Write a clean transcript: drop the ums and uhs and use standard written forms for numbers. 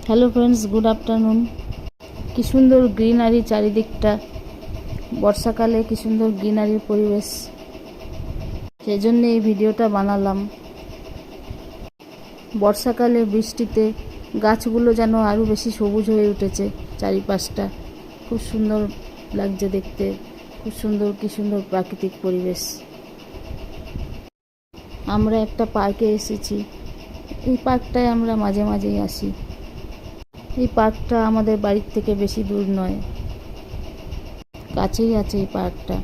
Hello friends, good afternoon. কি সুন্দর greenery চারিদিকটা, বর্ষাকালে কি সুন্দর গ্রিনারির পরিবেশ, সেই জন্য এই ভিডিওটা বানালাম। বর্ষাকালে বৃষ্টিতে গাছগুলো যেন আরও বেশি সবুজ হয়ে উঠেছে, চারিপাশটা খুব সুন্দর লাগছে দেখতে। খুব সুন্দর, কি সুন্দর প্রাকৃতিক পরিবেশ। আমরা একটা পার্কে এসেছি, এই পার্কটায় আমরা মাঝে মাঝেই আসি। এই পার্কটা আমাদের বাড়ির থেকে বেশি দূর নয়, কাছেই আছে এই পার্কটা।